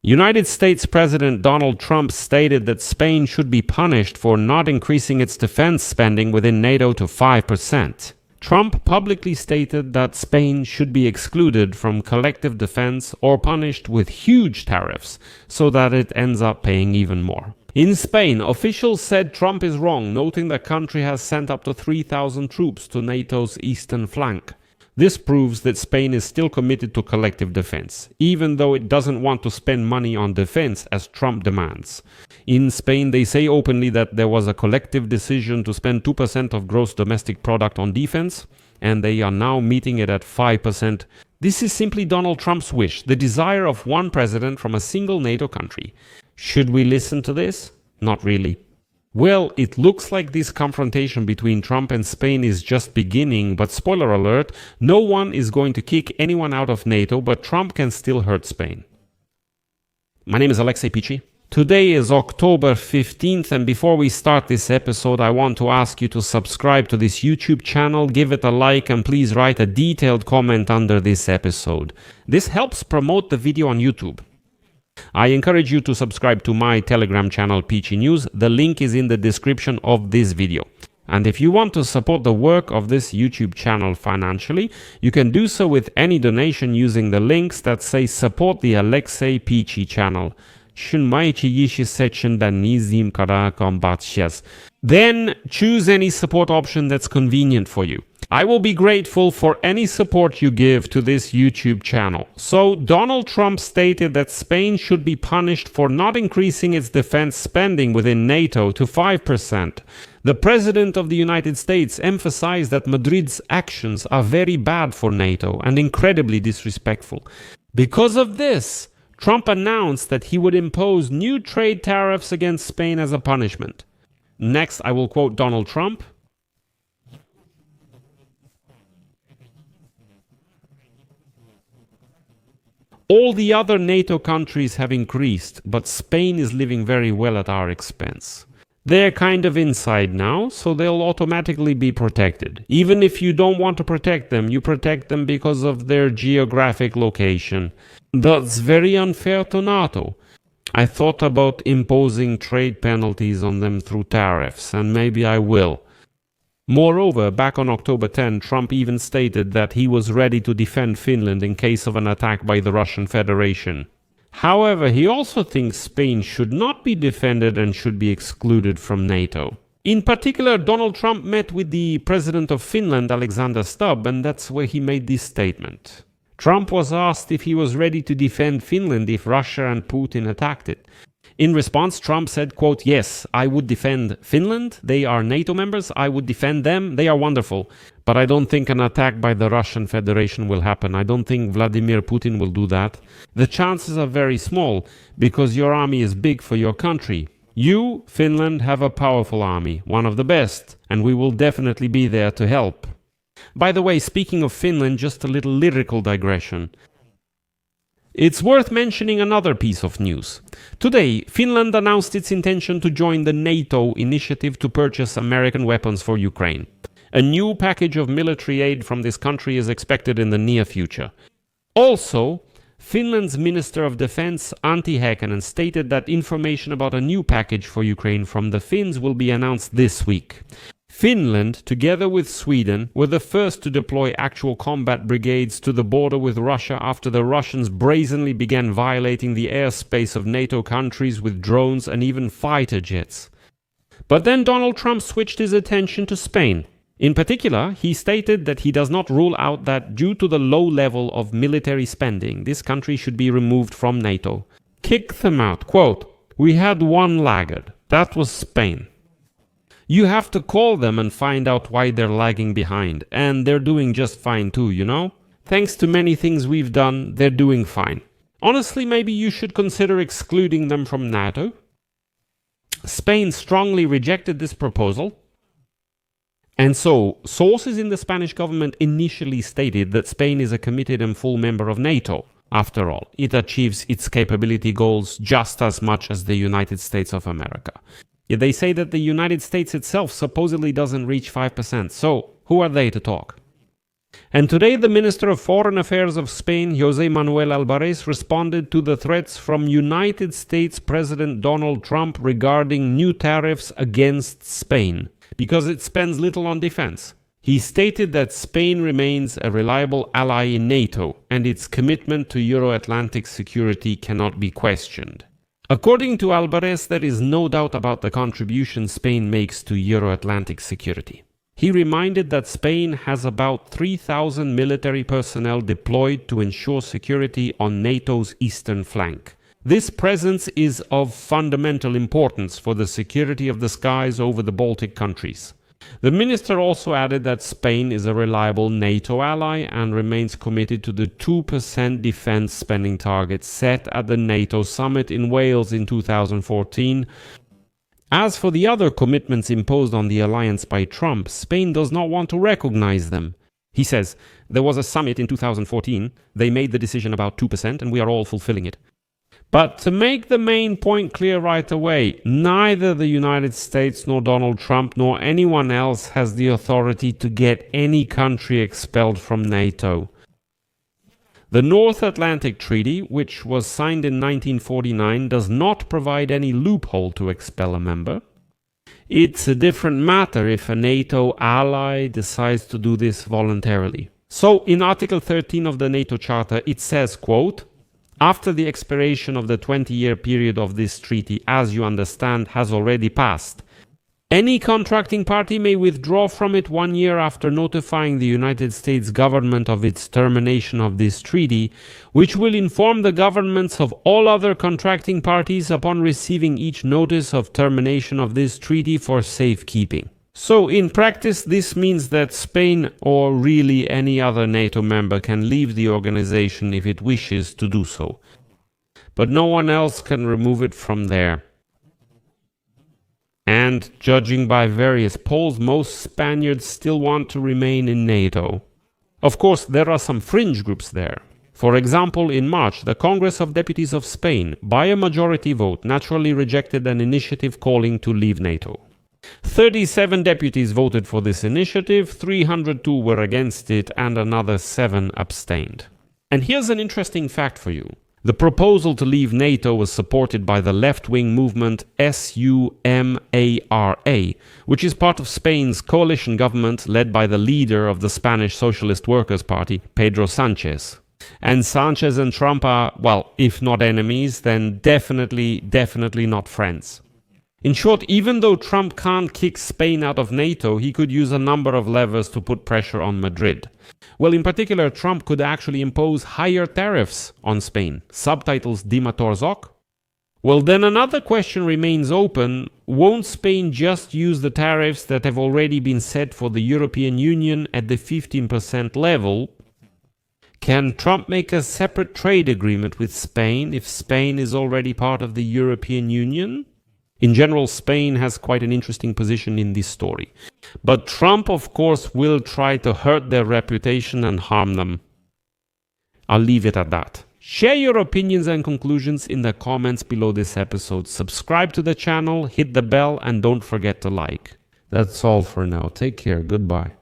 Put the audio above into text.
United States President Donald Trump stated that Spain should be punished for not increasing its defense spending within NATO to 5%. Trump publicly stated that Spain should be excluded from collective defense or punished with huge tariffs so that it ends up paying even more. In Spain, officials said Trump is wrong, noting the country has sent up to 3,000 troops to NATO's eastern flank. This proves that Spain is still committed to collective defense, even though it doesn't want to spend money on defense as Trump demands. In Spain, they say openly that there was a collective decision to spend 2% of gross domestic product on defense, and they are now meeting it at 5%. This is simply Donald Trump's wish, the desire of one president from a single NATO country. Should we listen to this? Not really. Well, it looks like this confrontation between Trump and Spain is just beginning, but spoiler alert, no one is going to kick anyone out of NATO, but Trump can still hurt Spain. My name is Alexei Pichi. Today is October 15th, and before we start this episode, I want to ask you to subscribe to this YouTube channel, give it a like, and please write a detailed comment under this episode. This helps promote the video on YouTube. I encourage you to subscribe to my Telegram channel Peachy News. The link is in the description of this video. And if you want to support the work of this YouTube channel financially, you can do so with any donation using the links that say support the Alexei Peachy channel. Then choose any support option that's convenient for you. I will be grateful for any support you give to this YouTube channel. So, Donald Trump stated that Spain should be punished for not increasing its defense spending within NATO to 5%. The President of the United States emphasized that Madrid's actions are very bad for NATO and incredibly disrespectful. Because of this, Trump announced that he would impose new trade tariffs against Spain as a punishment. Next, I will quote Donald Trump. All the other NATO countries have increased, but Spain is living very well at our expense. They're kind of inside now, so they'll automatically be protected. Even if you don't want to protect them, you protect them because of their geographic location. That's very unfair to NATO. I thought about imposing trade penalties on them through tariffs, and maybe I will. Moreover, back on October 10, Trump even stated that he was ready to defend Finland in case of an attack by the Russian Federation. However, he also thinks Spain should not be defended and should be excluded from NATO. In particular, Donald Trump met with the president of Finland, Alexander Stubb, and that's where he made this statement. Trump was asked if he was ready to defend Finland if Russia and Putin attacked it. In response, Trump said, quote, "Yes, I would defend Finland. They are NATO members. I would defend them. They are wonderful. But I don't think an attack by the Russian Federation will happen. I don't think Vladimir Putin will do that. The chances are very small because your army is big for your country. You, Finland, have a powerful army, one of the best, and we will definitely be there to help." By the way, speaking of Finland, just a little lyrical digression. It's worth mentioning another piece of news. Today, Finland announced its intention to join the NATO initiative to purchase American weapons for Ukraine. A new package of military aid from this country is expected in the near future. Also, Finland's Minister of Defense, Antti Häkkänen, stated that information about a new package for Ukraine from the Finns will be announced this week. Finland, together with Sweden, were the first to deploy actual combat brigades to the border with Russia after the Russians brazenly began violating the airspace of NATO countries with drones and even fighter jets. But then Donald Trump switched his attention to Spain. In particular, he stated that he does not rule out that due to the low level of military spending, this country should be removed from NATO. Kick them out. Quote, "We had one laggard. That was Spain. You have to call them and find out why they're lagging behind. And they're doing just fine too, you know? Thanks to many things we've done, they're doing fine. Honestly, maybe you should consider excluding them from NATO." Spain strongly rejected this proposal. And so, sources in the Spanish government initially stated that Spain is a committed and full member of NATO. After all, it achieves its capability goals just as much as the United States of America. Yet they say that the United States itself supposedly doesn't reach 5%, so who are they to talk? And today the Minister of Foreign Affairs of Spain, José Manuel Álvarez, responded to the threats from United States President Donald Trump regarding new tariffs against Spain, because it spends little on defense. He stated that Spain remains a reliable ally in NATO, and its commitment to Euro-Atlantic security cannot be questioned. According to Álvarez, there is no doubt about the contribution Spain makes to Euro-Atlantic security. He reminded that Spain has about 3,000 military personnel deployed to ensure security on NATO's eastern flank. This presence is of fundamental importance for the security of the skies over the Baltic countries. The minister also added that Spain is a reliable NATO ally and remains committed to the 2% defense spending target set at the NATO summit in Wales in 2014. As for the other commitments imposed on the alliance by Trump, Spain does not want to recognize them. He says, there was a summit in 2014, they made the decision about 2%, and we are all fulfilling it. But to make the main point clear right away, neither the United States nor Donald Trump nor anyone else has the authority to get any country expelled from NATO. The North Atlantic Treaty, which was signed in 1949, does not provide any loophole to expel a member. It's a different matter if a NATO ally decides to do this voluntarily. So, in Article 13 of the NATO Charter, it says, quote, "After the expiration of the 20-year period of this treaty, as you understand, has already passed, any contracting party may withdraw from it 1 year after notifying the United States government of its termination of this treaty, which will inform the governments of all other contracting parties upon receiving each notice of termination of this treaty for safekeeping." So, in practice, this means that Spain, or really any other NATO member, can leave the organization if it wishes to do so. But no one else can remove it from there. And, judging by various polls, most Spaniards still want to remain in NATO. Of course, there are some fringe groups there. For example, in March, the Congress of Deputies of Spain, by a majority vote, naturally rejected an initiative calling to leave NATO. 37 deputies voted for this initiative, 302 were against it, and another 7 abstained. And here's an interesting fact for you. The proposal to leave NATO was supported by the left-wing movement SUMARA, which is part of Spain's coalition government led by the leader of the Spanish Socialist Workers' Party, Pedro Sánchez. And Sánchez and Trump are, well, if not enemies, then definitely not friends. In short, even though Trump can't kick Spain out of NATO, he could use a number of levers to put pressure on Madrid. Well, in particular, Trump could actually impose higher tariffs on Spain. Subtitles Dimator Zoc. Well, then another question remains open. Won't Spain just use the tariffs that have already been set for the European Union at the 15% level? Can Trump make a separate trade agreement with Spain if Spain is already part of the European Union? In general, Spain has quite an interesting position in this story. But Trump, of course, will try to hurt their reputation and harm them. I'll leave it at that. Share your opinions and conclusions in the comments below this episode. Subscribe to the channel, hit the bell, and don't forget to like. That's all for now. Take care. Goodbye.